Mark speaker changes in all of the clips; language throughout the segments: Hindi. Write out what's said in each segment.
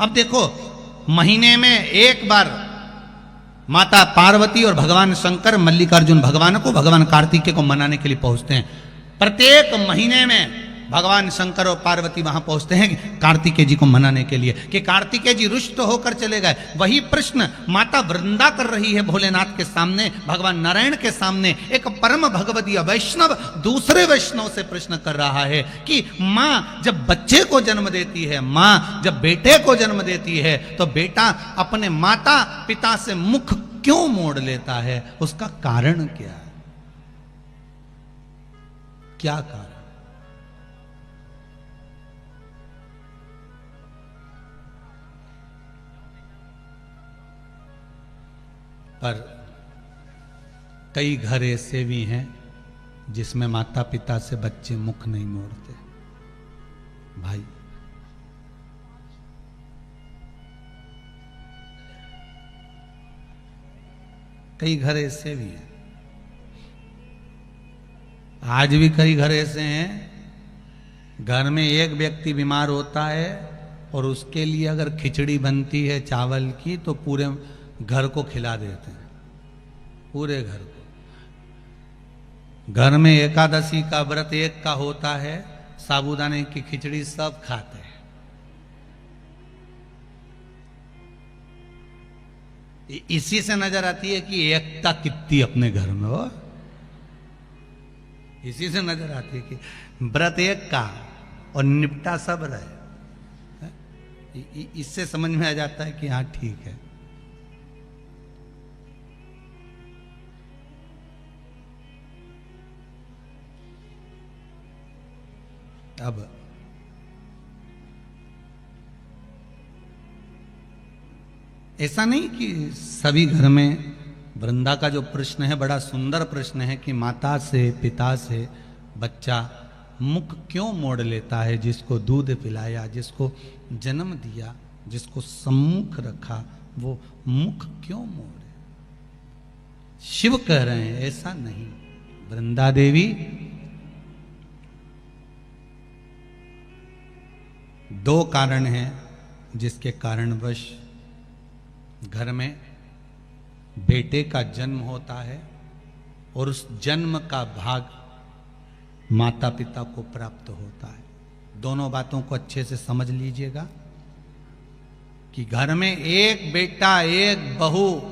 Speaker 1: अब देखो, महीने में एक बार माता पार्वती और भगवान शंकर मल्लिकार्जुन भगवान को, भगवान कार्तिकेय को मनाने के लिए पहुंचते हैं। प्रत्येक महीने में भगवान शंकर और पार्वती वहां पहुंचते हैं कार्तिकेय जी को मनाने के लिए कि कार्तिकेय जी रुष्ट होकर चले गए। वही प्रश्न माता वृंदा कर रही है भोलेनाथ के सामने, भगवान नारायण के सामने। एक परम भगवदीय वैष्णव दूसरे वैष्णव से प्रश्न कर रहा है कि माँ जब बच्चे को जन्म देती है, माँ जब बेटे को जन्म देती है, तो बेटा अपने माता पिता से मुख क्यों मोड़ लेता है? उसका कारण क्या है? क्या कारण? पर कई घर ऐसे भी हैं जिसमें माता पिता से बच्चे मुख नहीं मोड़ते। भाई, कई घर ऐसे भी हैं, आज भी कई घर ऐसे हैं, घर में एक व्यक्ति बीमार होता है और उसके लिए अगर खिचड़ी बनती है चावल की तो पूरे घर को खिला देते हैं, पूरे घर को। घर में एकादशी का व्रत एक का होता है, साबूदाने की खिचड़ी सब खाते हैं। इसी से नजर आती है कि एकता कितनी अपने घर में हो। इसी से नजर आती है कि व्रत एक का और निपटा सब रहे। इससे समझ में आ जाता है कि हाँ ठीक है। अब ऐसा नहीं कि सभी घर में, वृंदा का जो प्रश्न है बड़ा सुंदर प्रश्न है कि माता से पिता से बच्चा मुख क्यों मोड़ लेता है? जिसको दूध पिलाया, जिसको जन्म दिया, जिसको सम्मुख रखा, वो मुख क्यों मोड़े? शिव कह रहे हैं ऐसा नहीं। वृंदा देवी, दो कारण हैं जिसके कारणवश घर में बेटे का जन्म होता है और उस जन्म का भाग माता पिता को प्राप्त होता है। दोनों बातों को अच्छे से समझ लीजिएगा कि घर में एक बेटा एक बहू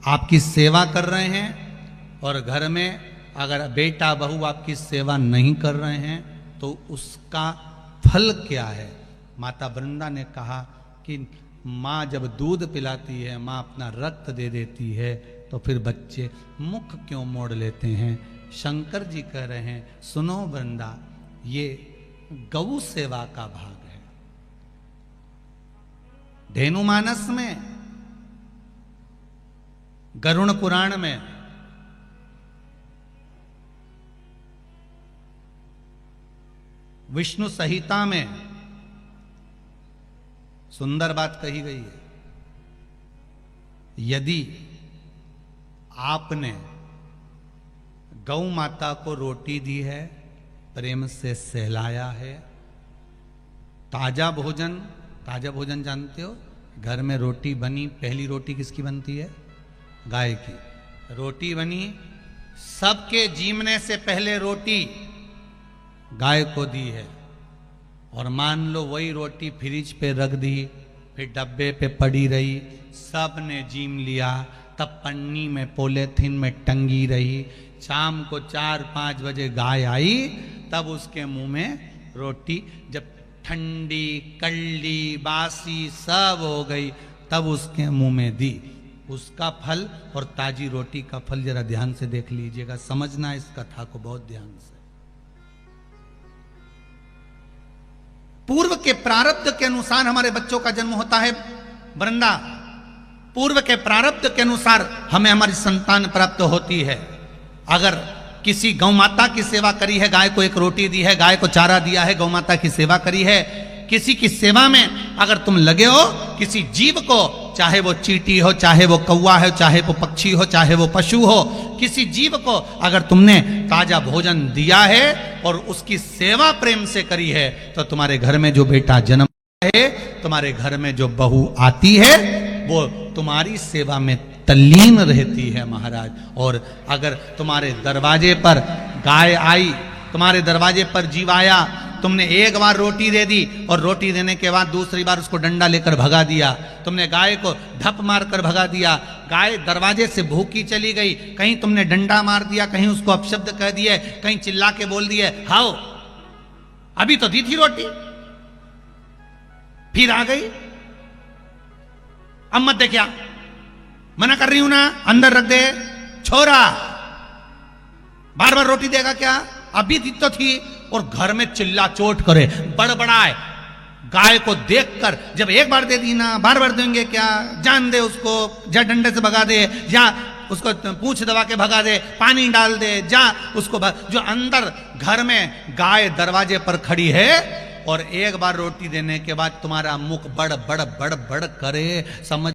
Speaker 1: आपकी सेवा कर रहे हैं और घर में अगर बेटा बहू आपकी सेवा नहीं कर रहे हैं तो उसका फल क्या है? माता वृंदा ने कहा कि माँ जब दूध पिलाती है, माँ अपना रक्त दे देती है, तो फिर बच्चे मुख क्यों मोड़ लेते हैं? शंकर जी कह रहे हैं सुनो वृंदा, ये गौ सेवा का भाग है। धेनुमानस में, गरुण पुराण में विष्णु संहिता में सुंदर बात कही गई है। यदि आपने गौ माता को रोटी दी है, प्रेम से सहलाया है, ताजा भोजन, ताजा भोजन जानते हो, घर में रोटी बनी, पहली रोटी किसकी बनती है? गाय की। रोटी बनी, सबके जीमने से पहले रोटी गाय को दी है और मान लो वही रोटी फ्रिज पे रख दी, फिर डब्बे पे पड़ी रही, सब ने जीम लिया, तब पन्नी में पॉलीथिन में टंगी रही। शाम को 4-5 बजे गाय आई, तब उसके मुंह में रोटी जब ठंडी कल्ली बासी सब हो गई, तब उसके मुंह में दी। उसका फल और ताजी रोटी का फल जरा ध्यान से देख लीजिएगा, समझना इस कथा को बहुत ध्यान से। पूर्व के प्रारब्ध के अनुसार हमारे बच्चों का जन्म होता है वृंदा, पूर्व के प्रारब्ध के अनुसार हमें हमारी संतान प्राप्त होती है। अगर किसी गौ माता की सेवा करी है, गाय को एक रोटी दी है, गाय को चारा दिया है, गौ माता की सेवा करी है, किसी की सेवा में अगर तुम लगे हो, किसी जीव को, चाहे वो चींटी हो, चाहे वो कौवा हो, चाहे वो पक्षी हो, चाहे वो पशु हो, किसी जीव को अगर तुमने ताजा भोजन दिया है और उसकी सेवा प्रेम से करी है, तो तुम्हारे घर में जो बेटा जन्म है, तुम्हारे घर में जो बहू आती है वो तुम्हारी सेवा में तल्लीन रहती है महाराज। और अगर तुम्हारे दरवाजे पर गाय आई, तुम्हारे दरवाजे पर जीव आया, तुमने एक बार रोटी दे दी और रोटी देने के बाद दूसरी बार उसको डंडा लेकर भगा दिया, तुमने गाय को धप मार कर भगा दिया, गाय दरवाजे से भूखी चली गई, कहीं तुमने डंडा मार दिया, कहीं उसको अपशब्द कह दिए, कहीं चिल्ला के बोल दिए हाओ अभी तो दी थी रोटी, फिर आ गई, अब मत दे, क्या मना कर रही हूं ना, अंदर रख दे छोरा, बार बार रोटी देगा क्या, अभी दी तो थी। और घर में चिल्ला चोट करे, बड़बड़ाए, गाय को देखकर जब एक बार दे दी ना, बार बार देंगे क्या, जान दे उसको, या डंडे से भगा दे, या उसको पूंछ दबा के भगा दे, पानी डाल दे, जा उसको जो अंदर घर में गाय दरवाजे पर खड़ी है और एक बार रोटी देने के बाद तुम्हारा मुख बड़ बड़ बड़ बड़ करे, समझ